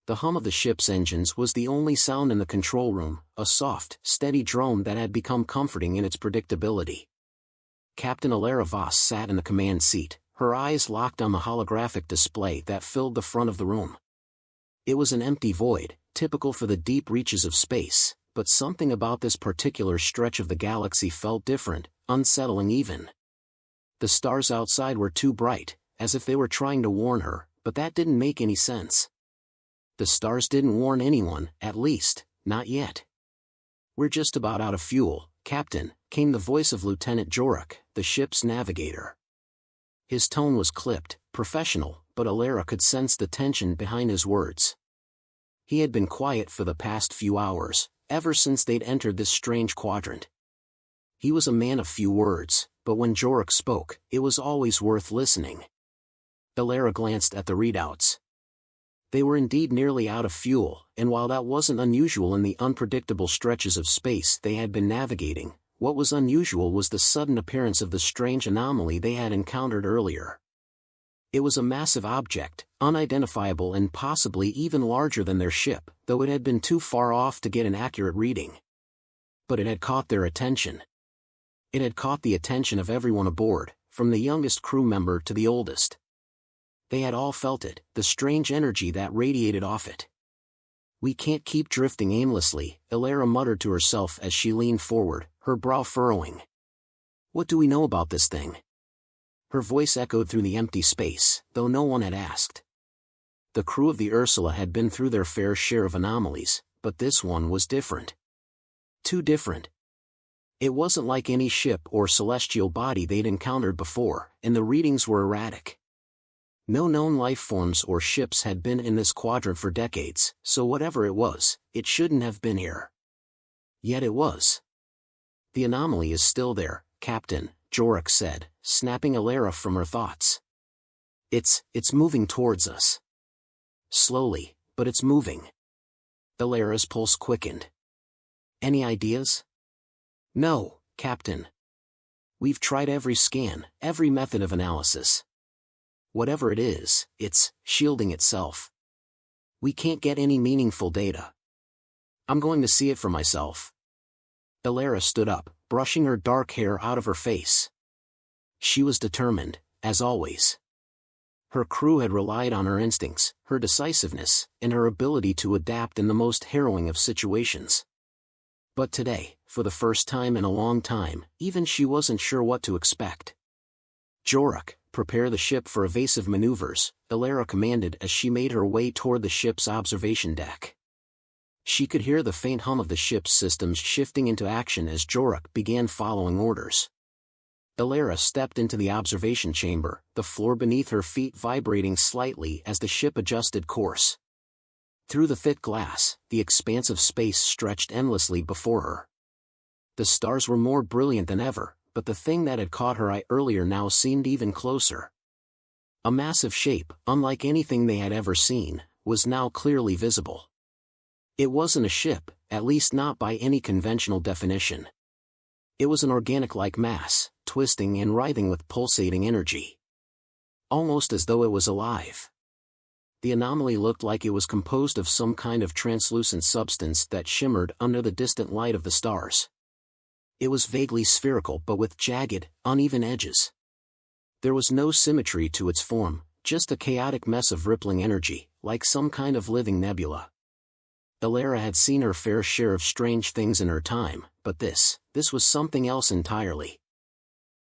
The hum of the ship's engines was the only sound in the control room, a soft, steady drone that had become comforting in its predictability. Captain Alara Voss sat in the command seat, her eyes locked on the holographic display that filled the front of the room. It was an empty void, typical for the deep reaches of space, but something about this particular stretch of the galaxy felt different, unsettling even. The stars outside were too bright, as if they were trying to warn her, but that didn't make any sense. The stars didn't warn anyone, at least, not yet. "We're just about out of fuel, Captain," came the voice of Lieutenant Jorok, the ship's navigator. His tone was clipped, professional, but Alara could sense the tension behind his words. He had been quiet for the past few hours, ever since they'd entered this strange quadrant. He was a man of few words, but when Jorok spoke, it was always worth listening. Alara glanced at the readouts. They were indeed nearly out of fuel, and while that wasn't unusual in the unpredictable stretches of space they had been navigating, what was unusual was the sudden appearance of the strange anomaly they had encountered earlier. It was a massive object, unidentifiable and possibly even larger than their ship, though it had been too far off to get an accurate reading. But it had caught their attention. It had caught the attention of everyone aboard, from the youngest crew member to the oldest. They had all felt it, the strange energy that radiated off it. "We can't keep drifting aimlessly," Alara muttered to herself as she leaned forward, her brow furrowing. "What do we know about this thing?" Her voice echoed through the empty space, though no one had asked. The crew of the Ursula had been through their fair share of anomalies, but this one was different. Too different. It wasn't like any ship or celestial body they'd encountered before, and the readings were erratic. No known life forms or ships had been in this quadrant for decades, so whatever it was, it shouldn't have been here. Yet it was. "The anomaly is still there, Captain," Jorok said, snapping Alara from her thoughts. It's moving towards us. Slowly, but it's moving." Alara's pulse quickened. "Any ideas?" "No, Captain. We've tried every scan, every method of analysis. Whatever it is, it's shielding itself. We can't get any meaningful data. I'm going to see it for myself." Alara stood up, brushing her dark hair out of her face. She was determined, as always. Her crew had relied on her instincts, her decisiveness, and her ability to adapt in the most harrowing of situations. But today, for the first time in a long time, even she wasn't sure what to expect. "Jorok, prepare the ship for evasive maneuvers," Alara commanded as she made her way toward the ship's observation deck. She could hear the faint hum of the ship's systems shifting into action as Jorok began following orders. Alara stepped into the observation chamber, the floor beneath her feet vibrating slightly as the ship adjusted course. Through the thick glass, the expanse of space stretched endlessly before her. The stars were more brilliant than ever, but the thing that had caught her eye earlier now seemed even closer. A massive shape, unlike anything they had ever seen, was now clearly visible. It wasn't a ship, at least not by any conventional definition. It was an organic-like mass, twisting and writhing with pulsating energy. Almost as though it was alive. The anomaly looked like it was composed of some kind of translucent substance that shimmered under the distant light of the stars. It was vaguely spherical but with jagged, uneven edges. There was no symmetry to its form, just a chaotic mess of rippling energy, like some kind of living nebula. Alara had seen her fair share of strange things in her time, but this was something else entirely.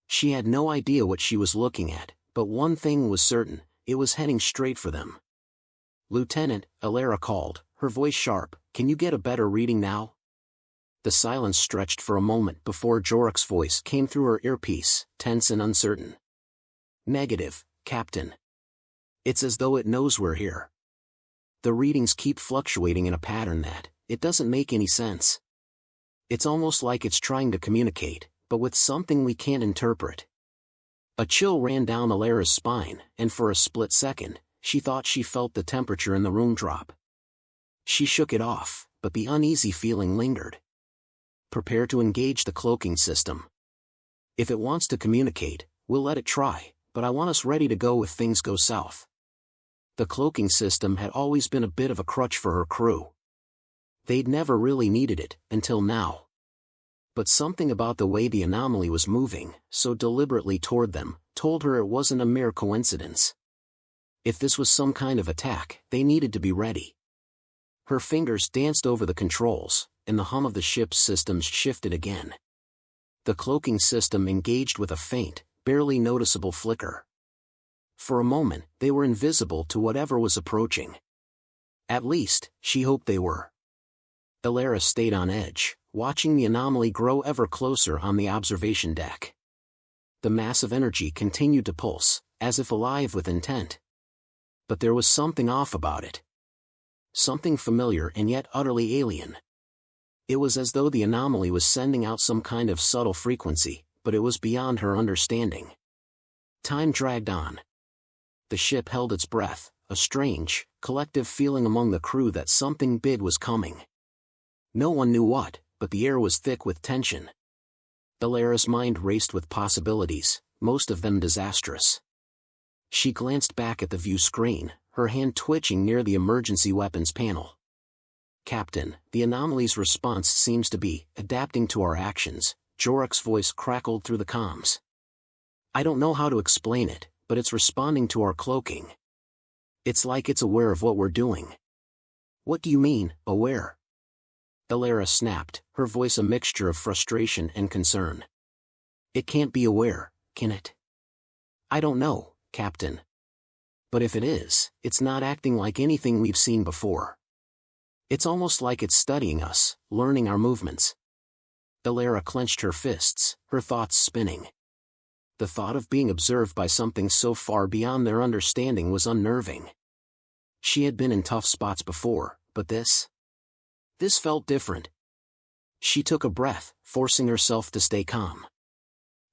She had no idea what she was looking at, but one thing was certain, it was heading straight for them. "Lieutenant," Alara called, her voice sharp, "can you get a better reading now?" The silence stretched for a moment before Jorok's voice came through her earpiece, tense and uncertain. "Negative, Captain. It's as though it knows we're here. The readings keep fluctuating in a pattern that, it doesn't make any sense. It's almost like it's trying to communicate, but with something we can't interpret." A chill ran down Alara's spine, and for a split second, she thought she felt the temperature in the room drop. She shook it off, but the uneasy feeling lingered. "Prepare to engage the cloaking system. If it wants to communicate, we'll let it try, but I want us ready to go if things go south." The cloaking system had always been a bit of a crutch for her crew. They'd never really needed it, until now. But something about the way the anomaly was moving, so deliberately toward them, told her it wasn't a mere coincidence. If this was some kind of attack, they needed to be ready. Her fingers danced over the controls, and the hum of the ship's systems shifted again. The cloaking system engaged with a faint, barely noticeable flicker. For a moment, they were invisible to whatever was approaching. At least, she hoped they were. Elara stayed on edge, watching the anomaly grow ever closer on the observation deck. The mass of energy continued to pulse, as if alive with intent. But there was something off about it. Something familiar and yet utterly alien. It was as though the anomaly was sending out some kind of subtle frequency, but it was beyond her understanding. Time dragged on. The ship held its breath, a strange, collective feeling among the crew that something big was coming. No one knew what, but the air was thick with tension. Elara's mind raced with possibilities, most of them disastrous. She glanced back at the view screen, her hand twitching near the emergency weapons panel. "Captain, the anomaly's response seems to be adapting to our actions," Jorak's voice crackled through the comms. "I don't know how to explain it, but it's responding to our cloaking. It's like it's aware of what we're doing." "What do you mean, aware?" Elara snapped, her voice a mixture of frustration and concern. "It can't be aware, can it?" "I don't know, Captain. But if it is, it's not acting like anything we've seen before. It's almost like it's studying us, learning our movements." Elara clenched her fists, her thoughts spinning. The thought of being observed by something so far beyond their understanding was unnerving. She had been in tough spots before, but this felt different. She took a breath, forcing herself to stay calm.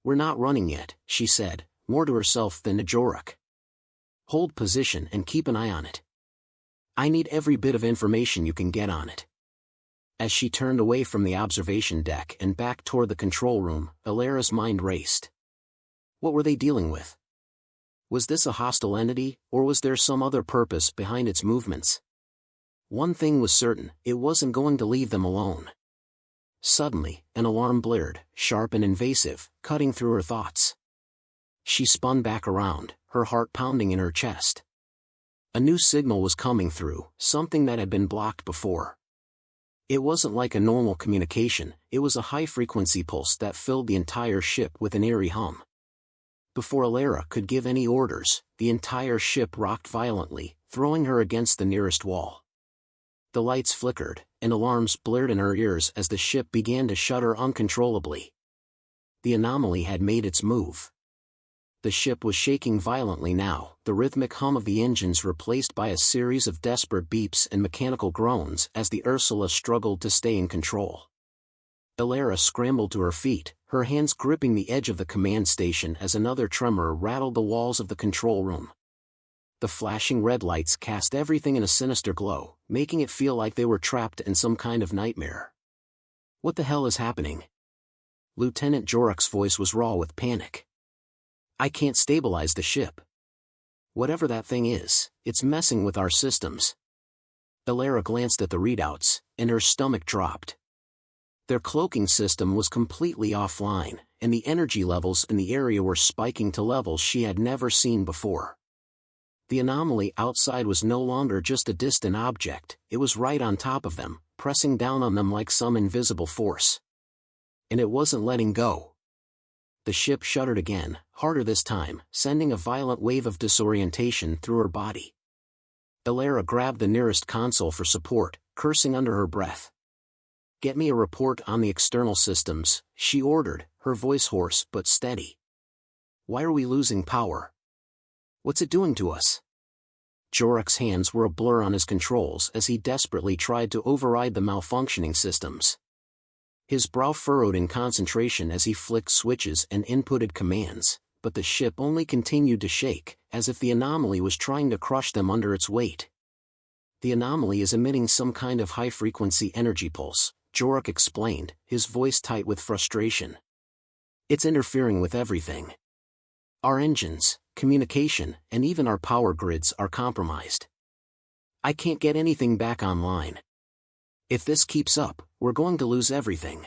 "We're not running yet," she said, more to herself than to Jorak. "Hold position and keep an eye on it. I need every bit of information you can get on it." As she turned away from the observation deck and back toward the control room, Elara's mind raced. What were they dealing with? Was this a hostile entity, or was there some other purpose behind its movements? One thing was certain, it wasn't going to leave them alone. Suddenly, an alarm blared, sharp and invasive, cutting through her thoughts. She spun back around, her heart pounding in her chest. A new signal was coming through, something that had been blocked before. It wasn't like a normal communication, it was a high-frequency pulse that filled the entire ship with an eerie hum. Before Elara could give any orders, the entire ship rocked violently, throwing her against the nearest wall. The lights flickered, and alarms blared in her ears as the ship began to shudder uncontrollably. The anomaly had made its move. The ship was shaking violently now, the rhythmic hum of the engines replaced by a series of desperate beeps and mechanical groans as the Ursula struggled to stay in control. Elara scrambled to her feet, her hands gripping the edge of the command station as another tremor rattled the walls of the control room. The flashing red lights cast everything in a sinister glow, making it feel like they were trapped in some kind of nightmare. "What the hell is happening?" Lieutenant Jorak's voice was raw with panic. "I can't stabilize the ship. Whatever that thing is, it's messing with our systems." Elara glanced at the readouts, and her stomach dropped. Their cloaking system was completely offline, and the energy levels in the area were spiking to levels she had never seen before. The anomaly outside was no longer just a distant object, it was right on top of them, pressing down on them like some invisible force. And it wasn't letting go. The ship shuddered again, harder this time, sending a violent wave of disorientation through her body. Elara grabbed the nearest console for support, cursing under her breath. "Get me a report on the external systems," she ordered, her voice hoarse but steady. "Why are we losing power? What's it doing to us?" Jorak's hands were a blur on his controls as he desperately tried to override the malfunctioning systems. His brow furrowed in concentration as he flicked switches and inputted commands, but the ship only continued to shake, as if the anomaly was trying to crush them under its weight. "The anomaly is emitting some kind of high-frequency energy pulse," Jorak explained, his voice tight with frustration. "It's interfering with everything. Our engines, communication, and even our power grids are compromised. I can't get anything back online. If this keeps up, we're going to lose everything.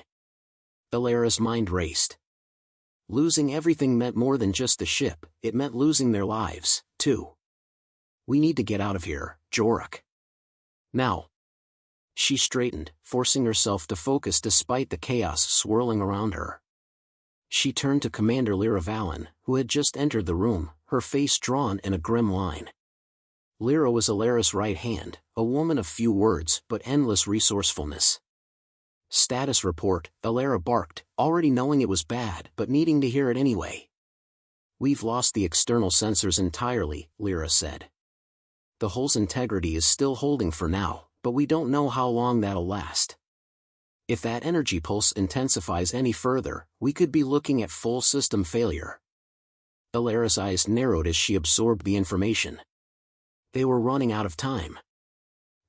Alara's mind raced. Losing everything meant more than just the ship, it meant losing their lives, too. We need to get out of here, Jorok. Now. She straightened, forcing herself to focus despite the chaos swirling around her. She turned to Commander Lyra Valen, who had just entered the room, her face drawn in a grim line. Lyra was Alara's right hand, a woman of few words but endless resourcefulness. Status report, Alara barked, already knowing it was bad but needing to hear it anyway. We've lost the external sensors entirely, Lyra said. The hull's integrity is still holding for now, but we don't know how long that'll last. If that energy pulse intensifies any further, we could be looking at full system failure. Alara's eyes narrowed as she absorbed the information. They were running out of time.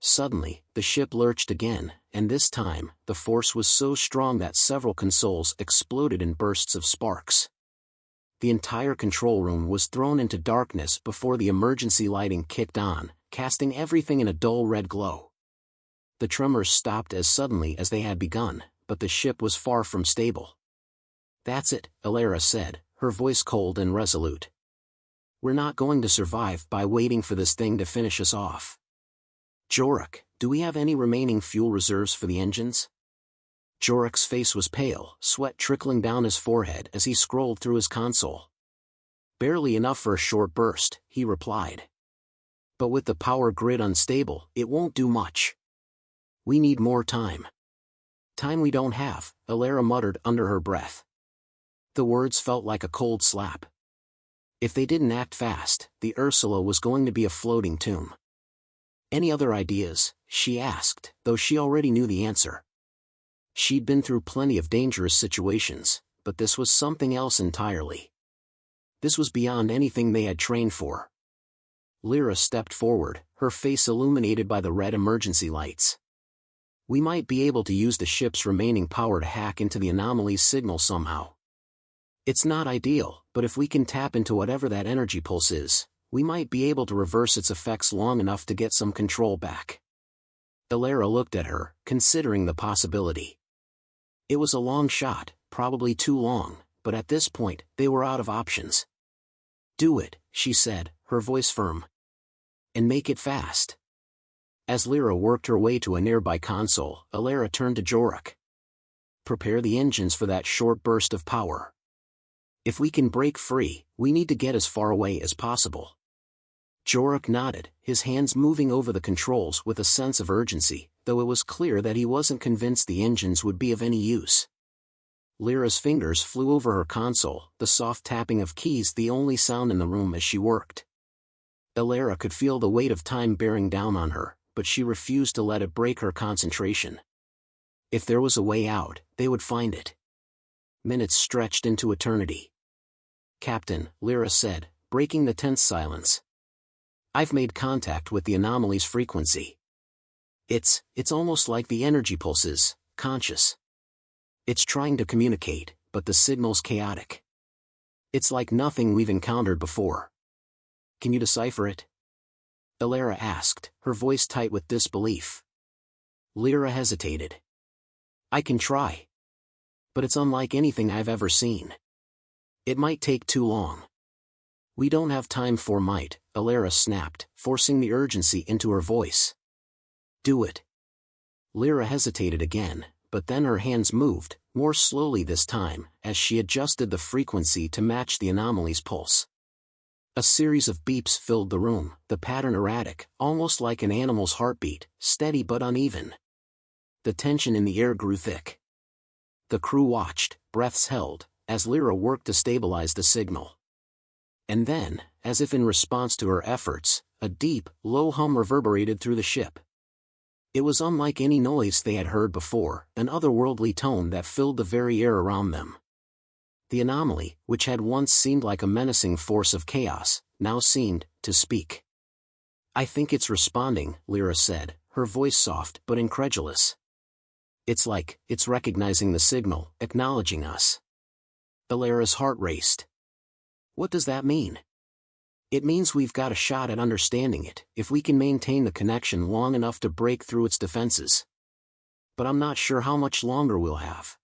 Suddenly, the ship lurched again, and this time, the force was so strong that several consoles exploded in bursts of sparks. The entire control room was thrown into darkness before the emergency lighting kicked on, casting everything in a dull red glow. The tremors stopped as suddenly as they had begun, but the ship was far from stable. That's it, Alara said, her voice cold and resolute. We're not going to survive by waiting for this thing to finish us off. Jorok, do we have any remaining fuel reserves for the engines? Jorok's face was pale, sweat trickling down his forehead as he scrolled through his console. Barely enough for a short burst, he replied. But with the power grid unstable, it won't do much. We need more time. Time we don't have, Alara muttered under her breath. The words felt like a cold slap. If they didn't act fast, the Ursula was going to be a floating tomb. Any other ideas? She asked, though she already knew the answer. She'd been through plenty of dangerous situations, but this was something else entirely. This was beyond anything they had trained for. Lyra stepped forward, her face illuminated by the red emergency lights. We might be able to use the ship's remaining power to hack into the anomaly's signal somehow. It's not ideal, but if we can tap into whatever that energy pulse is, we might be able to reverse its effects long enough to get some control back. Alara looked at her, considering the possibility. It was a long shot, probably too long, but at this point, they were out of options. Do it, she said, her voice firm. And make it fast. As Lyra worked her way to a nearby console, Alara turned to Jorok. Prepare the engines for that short burst of power. If we can break free, we need to get as far away as possible. Jorok nodded, his hands moving over the controls with a sense of urgency, though it was clear that he wasn't convinced the engines would be of any use. Lyra's fingers flew over her console, the soft tapping of keys the only sound in the room as she worked. Alara could feel the weight of time bearing down on her, but she refused to let it break her concentration. If there was a way out, they would find it. Minutes stretched into eternity. Captain, Lyra said, breaking the tense silence. I've made contact with the anomaly's frequency. It's almost like the energy pulse is conscious. It's trying to communicate, but the signal's chaotic. It's like nothing we've encountered before. Can you decipher it? Alara asked, her voice tight with disbelief. Lyra hesitated. I can try. But it's unlike anything I've ever seen. It might take too long. We don't have time for might, Alara snapped, forcing the urgency into her voice. Do it. Lyra hesitated again, but then her hands moved, more slowly this time, as she adjusted the frequency to match the anomaly's pulse. A series of beeps filled the room, the pattern erratic, almost like an animal's heartbeat, steady but uneven. The tension in the air grew thick. The crew watched, breaths held, as Lyra worked to stabilize the signal. And then, as if in response to her efforts, a deep, low hum reverberated through the ship. It was unlike any noise they had heard before, an otherworldly tone that filled the very air around them. The anomaly, which had once seemed like a menacing force of chaos, now seemed to speak. I think it's responding, Lyra said, her voice soft but incredulous. It's like, it's recognizing the signal, acknowledging us. Alara's heart raced. What does that mean? It means we've got a shot at understanding it, if we can maintain the connection long enough to break through its defenses. But I'm not sure how much longer we'll have.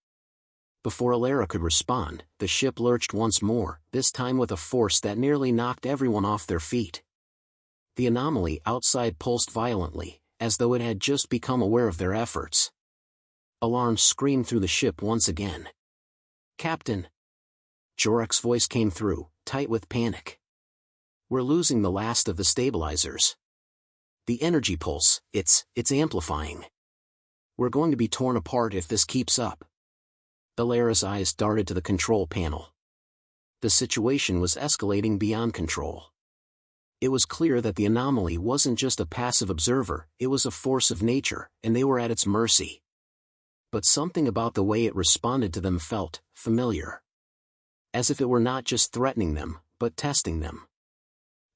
Before Alara could respond, the ship lurched once more, this time with a force that nearly knocked everyone off their feet. The anomaly outside pulsed violently, as though it had just become aware of their efforts. Alarms screamed through the ship once again. "Captain!" Jorek's voice came through, tight with panic. "We're losing the last of the stabilizers. The energy pulse, it's amplifying. We're going to be torn apart if this keeps up." Alara's eyes darted to the control panel. The situation was escalating beyond control. It was clear that the anomaly wasn't just a passive observer, it was a force of nature, and they were at its mercy. But something about the way it responded to them felt familiar. As if it were not just threatening them, but testing them.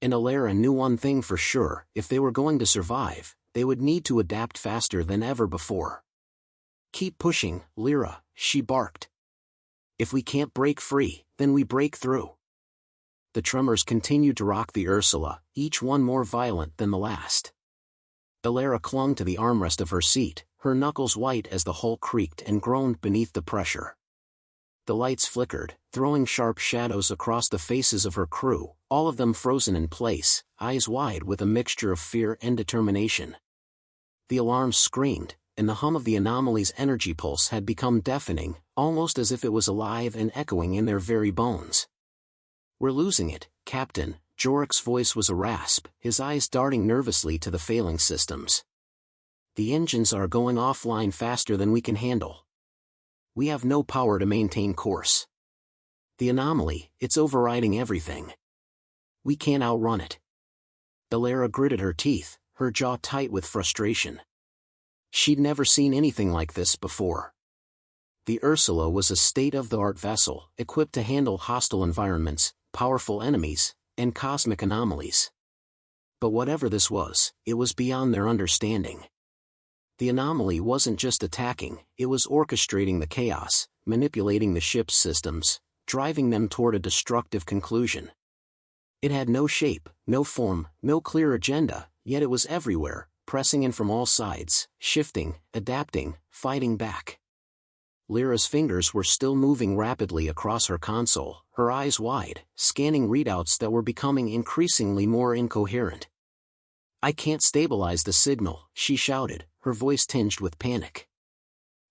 And Alara knew one thing for sure: if they were going to survive, they would need to adapt faster than ever before. "Keep pushing, Lyra," she barked. "If we can't break free, then we break through." The tremors continued to rock the Ursula, each one more violent than the last. Alara clung to the armrest of her seat, her knuckles white as the hull creaked and groaned beneath the pressure. The lights flickered, throwing sharp shadows across the faces of her crew, all of them frozen in place, eyes wide with a mixture of fear and determination. The alarms screamed, and the hum of the anomaly's energy pulse had become deafening, almost as if it was alive and echoing in their very bones. "We're losing it, Captain." Jorek's voice was a rasp, his eyes darting nervously to the failing systems. "The engines are going offline faster than we can handle. We have no power to maintain course. The anomaly, it's overriding everything. We can't outrun it." Alara gritted her teeth, her jaw tight with frustration. She'd never seen anything like this before. The Ursula was a state-of-the-art vessel, equipped to handle hostile environments, powerful enemies, and cosmic anomalies. But whatever this was, it was beyond their understanding. The anomaly wasn't just attacking, it was orchestrating the chaos, manipulating the ship's systems, driving them toward a destructive conclusion. It had no shape, no form, no clear agenda, yet it was everywhere, pressing in from all sides, shifting, adapting, fighting back. Lyra's fingers were still moving rapidly across her console, her eyes wide, scanning readouts that were becoming increasingly more incoherent. "I can't stabilize the signal," she shouted, her voice tinged with panic.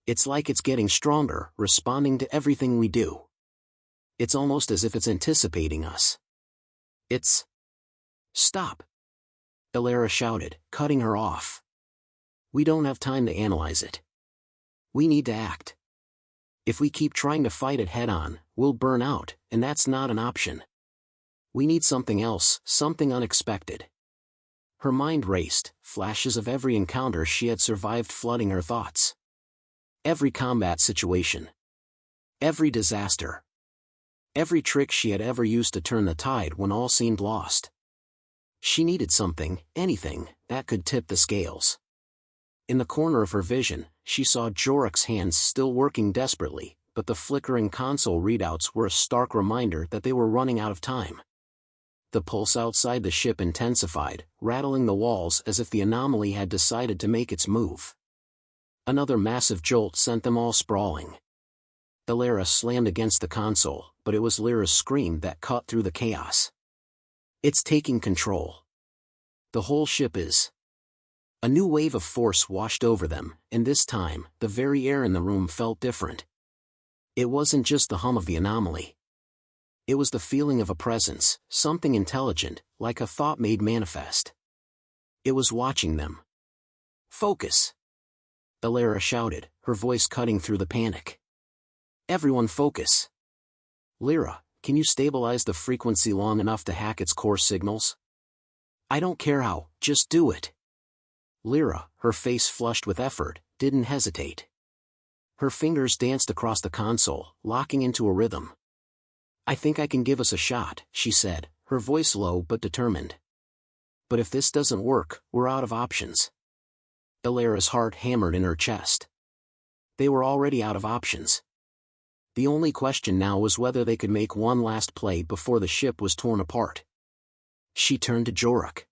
"It's like it's getting stronger, responding to everything we do. It's almost as if it's anticipating us. It's..." "Stop!" Alara shouted, cutting her off. "We don't have time to analyze it. We need to act. If we keep trying to fight it head-on, we'll burn out, and that's not an option. We need something else, something unexpected." Her mind raced, flashes of every encounter she had survived flooding her thoughts. Every combat situation. Every disaster. Every trick she had ever used to turn the tide when all seemed lost. She needed something, anything, that could tip the scales. In the corner of her vision, she saw Jorek's hands still working desperately, but the flickering console readouts were a stark reminder that they were running out of time. The pulse outside the ship intensified, rattling the walls as if the anomaly had decided to make its move. Another massive jolt sent them all sprawling. Alara slammed against the console, but it was Lyra's scream that cut through the chaos. "It's taking control. The whole ship is..." A new wave of force washed over them, and this time, the very air in the room felt different. It wasn't just the hum of the anomaly. It was the feeling of a presence, something intelligent, like a thought made manifest. It was watching them. "Focus!" Alara shouted, her voice cutting through the panic. "Everyone focus! Lyra, can you stabilize the frequency long enough to hack its core signals? I don't care how, just do it." Lyra, her face flushed with effort, didn't hesitate. Her fingers danced across the console, locking into a rhythm. "I think I can give us a shot," she said, her voice low but determined. "But if this doesn't work, we're out of options." Alara's heart hammered in her chest. They were already out of options. The only question now was whether they could make one last play before the ship was torn apart. She turned to Jorok.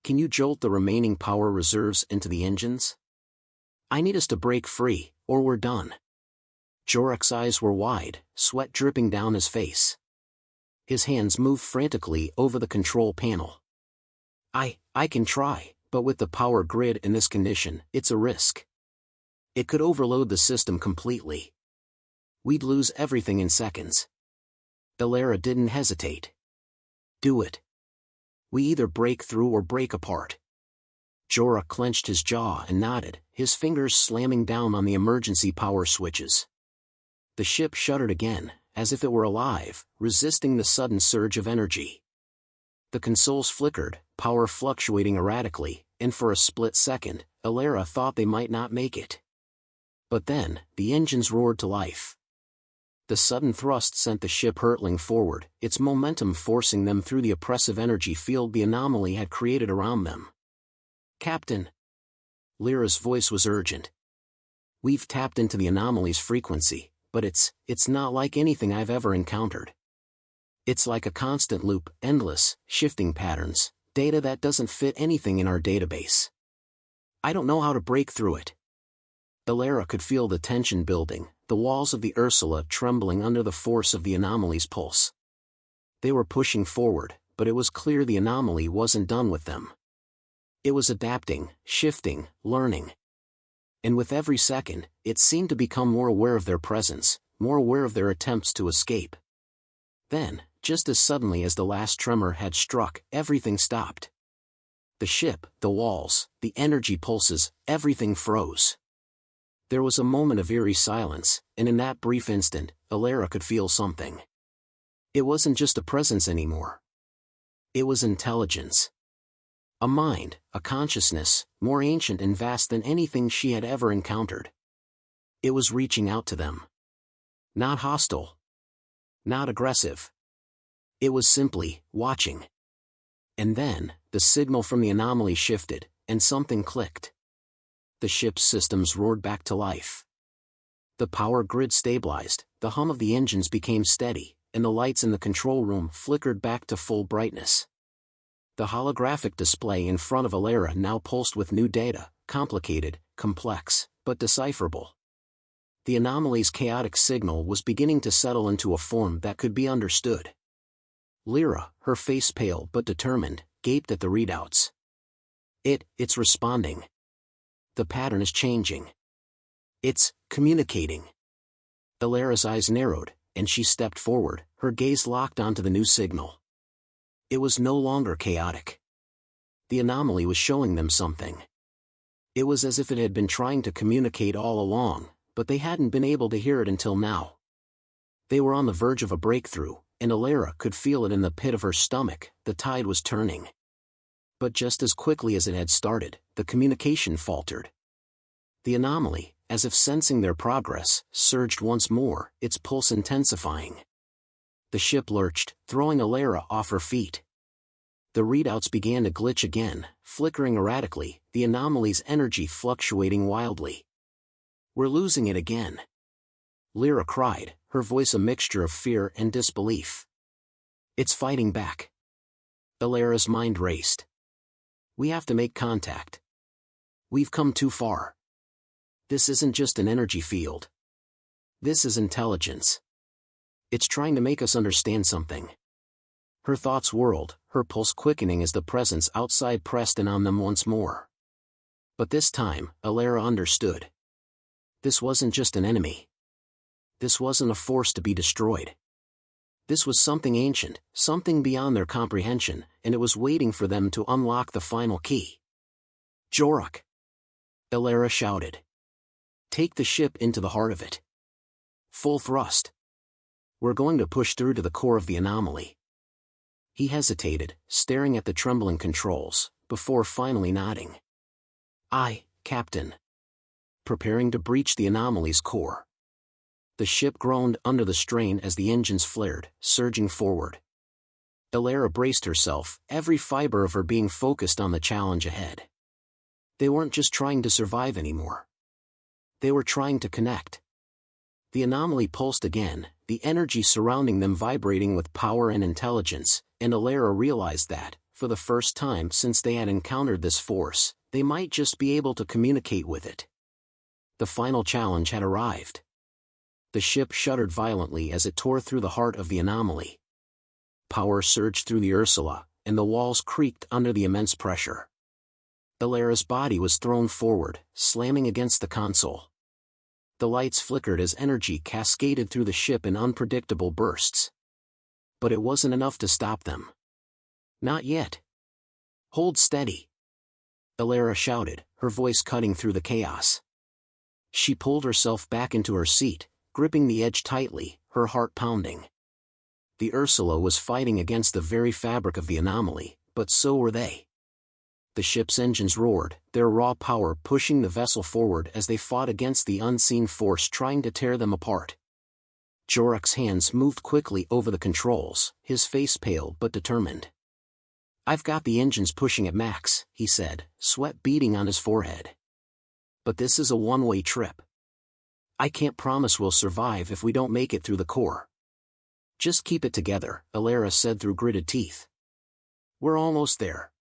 "Can you jolt the remaining power reserves into the engines? I need us to break free, or we're done." Jorok's eyes were wide, sweat dripping down his face. His hands moved frantically over the control panel. I can try, but with the power grid in this condition, it's a risk. It could overload the system completely. We'd lose everything in seconds." Elara didn't hesitate. "Do it. We either break through or break apart." Jorok clenched his jaw and nodded, his fingers slamming down on the emergency power switches. The ship shuddered again, as if it were alive, resisting the sudden surge of energy. The consoles flickered, power fluctuating erratically, and for a split second, Elara thought they might not make it. But then, the engines roared to life. The sudden thrust sent the ship hurtling forward, its momentum forcing them through the oppressive energy field the anomaly had created around them. "Captain." Lyra's voice was urgent. "We've tapped into the anomaly's frequency, but it's not like anything I've ever encountered. It's like a constant loop, endless, shifting patterns, data that doesn't fit anything in our database. I don't know how to break through it." Elara could feel the tension building, the walls of the Ursula trembling under the force of the anomaly's pulse. They were pushing forward, but it was clear the anomaly wasn't done with them. It was adapting, shifting, learning. And with every second, it seemed to become more aware of their presence, more aware of their attempts to escape. Then, just as suddenly as the last tremor had struck, everything stopped. The ship, the walls, the energy pulses, everything froze. There was a moment of eerie silence, and in that brief instant, Elara could feel something. It wasn't just a presence anymore. It was intelligence. A mind, a consciousness, more ancient and vast than anything she had ever encountered. It was reaching out to them. Not hostile. Not aggressive. It was simply, watching. And then, the signal from the anomaly shifted, and something clicked. The ship's systems roared back to life. The power grid stabilized, the hum of the engines became steady, and the lights in the control room flickered back to full brightness. The holographic display in front of Elara now pulsed with new data, complicated, complex, but decipherable. The anomaly's chaotic signal was beginning to settle into a form that could be understood. Lyra, her face pale but determined, gaped at the readouts. It's responding. The pattern is changing. It's communicating." Elara's eyes narrowed, and she stepped forward, her gaze locked onto the new signal. It was no longer chaotic. The anomaly was showing them something. It was as if it had been trying to communicate all along, but they hadn't been able to hear it until now. They were on the verge of a breakthrough, and Elara could feel it in the pit of her stomach. The tide was turning. But just as quickly as it had started, the communication faltered. The anomaly, as if sensing their progress, surged once more, its pulse intensifying. The ship lurched, throwing Elara off her feet. The readouts began to glitch again, flickering erratically, the anomaly's energy fluctuating wildly. "We're losing it again." Lyra cried, her voice a mixture of fear and disbelief. "It's fighting back." Elara's mind raced. "We have to make contact. We've come too far. This isn't just an energy field. This is intelligence. It's trying to make us understand something." Her thoughts whirled, her pulse quickening as the presence outside pressed in on them once more. But this time, Elara understood. This wasn't just an enemy. This wasn't a force to be destroyed. This was something ancient, something beyond their comprehension, and it was waiting for them to unlock the final key. "Jorok!" Elara shouted. "Take the ship into the heart of it. Full thrust. We're going to push through to the core of the anomaly." He hesitated, staring at the trembling controls, before finally nodding. "Aye, Captain." Preparing to breach the anomaly's core. The ship groaned under the strain as the engines flared, surging forward. Elara braced herself, every fiber of her being focused on the challenge ahead. They weren't just trying to survive anymore. They were trying to connect. The anomaly pulsed again, the energy surrounding them vibrating with power and intelligence, and Alara realized that, for the first time since they had encountered this force, they might just be able to communicate with it. The final challenge had arrived. The ship shuddered violently as it tore through the heart of the anomaly. Power surged through the Ursula, and the walls creaked under the immense pressure. Alara's body was thrown forward, slamming against the console. The lights flickered as energy cascaded through the ship in unpredictable bursts. But it wasn't enough to stop them. Not yet. Hold steady. Alara shouted, her voice cutting through the chaos. She pulled herself back into her seat, gripping the edge tightly, her heart pounding. The Ursula was fighting against the very fabric of the anomaly, but so were they. The ship's engines roared, their raw power pushing the vessel forward as they fought against the unseen force trying to tear them apart. Jorak's hands moved quickly over the controls, his face pale but determined. "I've got the engines pushing at max," he said, sweat beading on his forehead. "But this is a one-way trip. I can't promise we'll survive if we don't make it through the core." "Just keep it together," Alara said through gritted teeth. "We're almost there."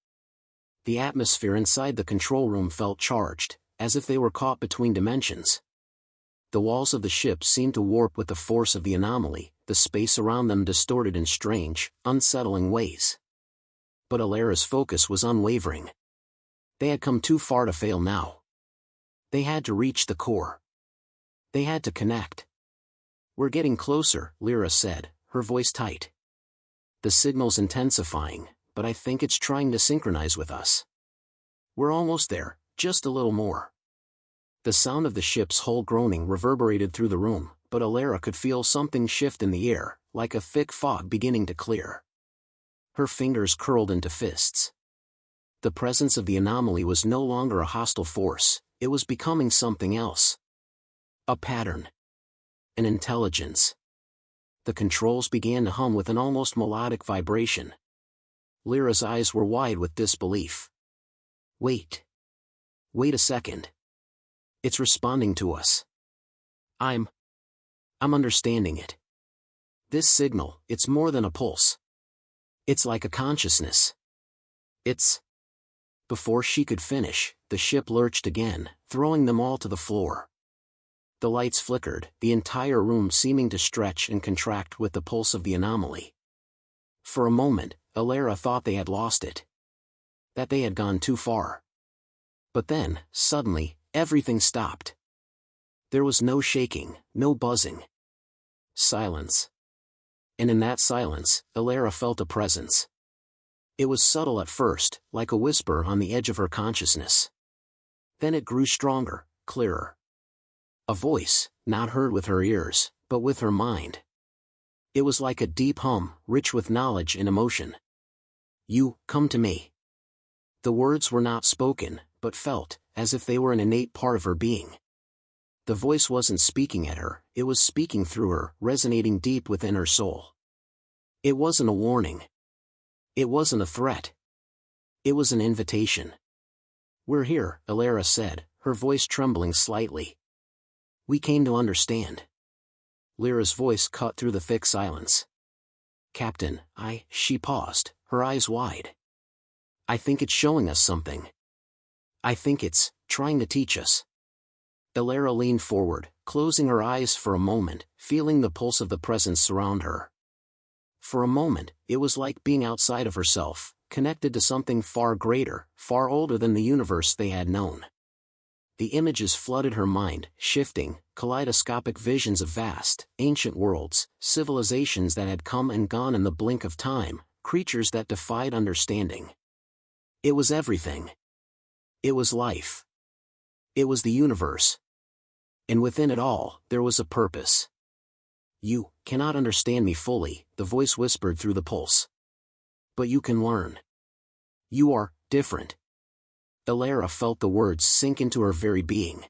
The atmosphere inside the control room felt charged, as if they were caught between dimensions. The walls of the ship seemed to warp with the force of the anomaly, the space around them distorted in strange, unsettling ways. But Alara's focus was unwavering. They had come too far to fail now. They had to reach the core. They had to connect. "We're getting closer," Lyra said, her voice tight. "The signal's intensifying, but I think it's trying to synchronize with us. We're almost there, just a little more." The sound of the ship's hull groaning reverberated through the room, but Alara could feel something shift in the air, like a thick fog beginning to clear. Her fingers curled into fists. The presence of the anomaly was no longer a hostile force, it was becoming something else. A pattern. An intelligence. The controls began to hum with an almost melodic vibration. Lyra's eyes were wide with disbelief. Wait. Wait a second. It's responding to us. I'm understanding it. This signal, it's more than a pulse. It's like a consciousness. It's... Before she could finish, the ship lurched again, throwing them all to the floor. The lights flickered, the entire room seeming to stretch and contract with the pulse of the anomaly. For a moment, Alara thought they had lost it. That they had gone too far. But then, suddenly, everything stopped. There was no shaking, no buzzing. Silence. And in that silence, Alara felt a presence. It was subtle at first, like a whisper on the edge of her consciousness. Then it grew stronger, clearer. A voice, not heard with her ears, but with her mind. It was like a deep hum, rich with knowledge and emotion. "You, come to me." The words were not spoken, but felt, as if they were an innate part of her being. The voice wasn't speaking at her, it was speaking through her, resonating deep within her soul. It wasn't a warning. It wasn't a threat. It was an invitation. "We're here," Alara said, her voice trembling slightly. "We came to understand." Lyra's voice cut through the thick silence. "Captain, she paused, her eyes wide. "I think it's showing us something. I think it's trying to teach us." Alara leaned forward, closing her eyes for a moment, feeling the pulse of the presence surround her. For a moment, it was like being outside of herself, connected to something far greater, far older than the universe they had known. The images flooded her mind, shifting, kaleidoscopic visions of vast, ancient worlds, civilizations that had come and gone in the blink of time, creatures that defied understanding. It was everything. It was life. It was the universe. And within it all, there was a purpose. "You cannot understand me fully," the voice whispered through the pulse. "But you can learn. You are different." Alara felt the words sink into her very being.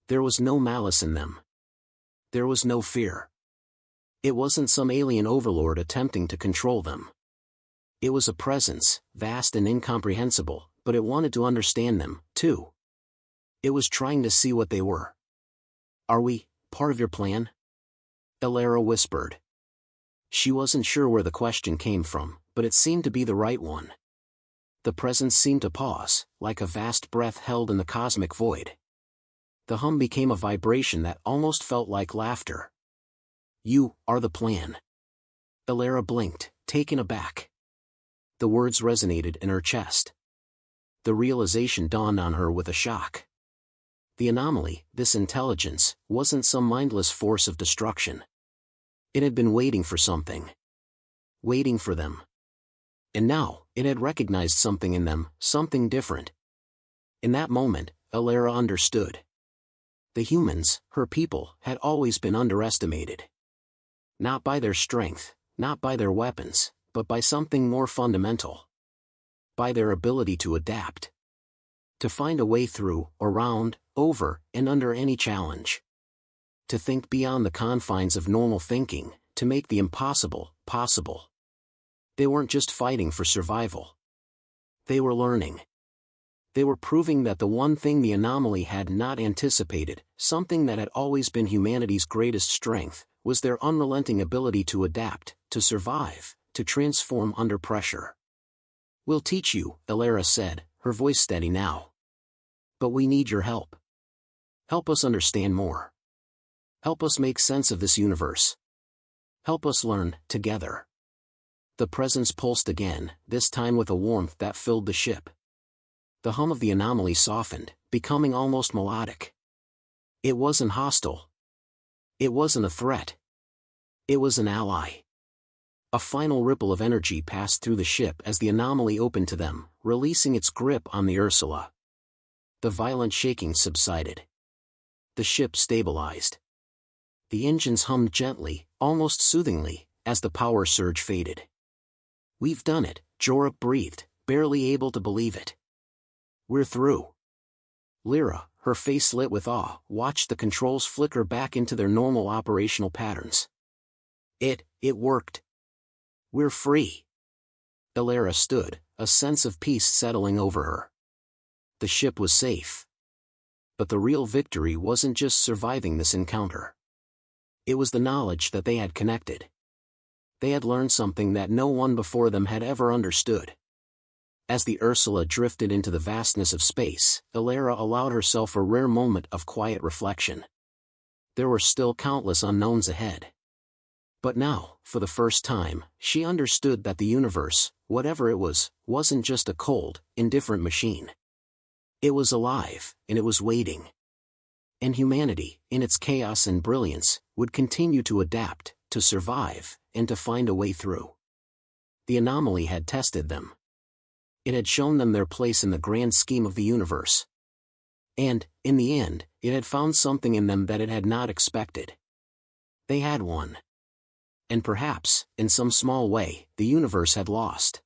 There was no malice in them. There was no fear. It wasn't some alien overlord attempting to control them. It was a presence, vast and incomprehensible, but it wanted to understand them, too. It was trying to see what they were. "Are we part of your plan?" Elara whispered. She wasn't sure where the question came from, but it seemed to be the right one. The presence seemed to pause, like a vast breath held in the cosmic void. The hum became a vibration that almost felt like laughter. "You are the plan." Elara blinked, taken aback. The words resonated in her chest. The realization dawned on her with a shock. The anomaly, this intelligence, wasn't some mindless force of destruction. It had been waiting for something. Waiting for them. And now, it had recognized something in them, something different. In that moment, Elara understood. The humans, her people, had always been underestimated. Not by their strength, not by their weapons, but by something more fundamental. By their ability to adapt. To find a way through, around, over, and under any challenge. To think beyond the confines of normal thinking, to make the impossible, possible. They weren't just fighting for survival. They were learning. They were proving that the one thing the anomaly had not anticipated, something that had always been humanity's greatest strength, was their unrelenting ability to adapt, to survive, to transform under pressure. "We'll teach you," Elara said, her voice steady now. "But we need your help. Help us understand more. Help us make sense of this universe. Help us learn, together." The presence pulsed again, this time with a warmth that filled the ship. The hum of the anomaly softened, becoming almost melodic. It wasn't hostile. It wasn't a threat. It was an ally. A final ripple of energy passed through the ship as the anomaly opened to them, releasing its grip on the Ursula. The violent shaking subsided. The ship stabilized. The engines hummed gently, almost soothingly, as the power surge faded. "We've done it," Jorah breathed, barely able to believe it. "We're through." Lyra, her face lit with awe, watched the controls flicker back into their normal operational patterns. It worked. "We're free." Elara stood, a sense of peace settling over her. The ship was safe. But the real victory wasn't just surviving this encounter. It was the knowledge that they had connected. They had learned something that no one before them had ever understood. As the Ursula drifted into the vastness of space, Elara allowed herself a rare moment of quiet reflection. There were still countless unknowns ahead. But now, for the first time, she understood that the universe, whatever it was, wasn't just a cold, indifferent machine. It was alive, and it was waiting. And humanity, in its chaos and brilliance, would continue to adapt, to survive, and to find a way through. The anomaly had tested them. It had shown them their place in the grand scheme of the universe. And, in the end, it had found something in them that it had not expected. They had won. And perhaps, in some small way, the universe had lost.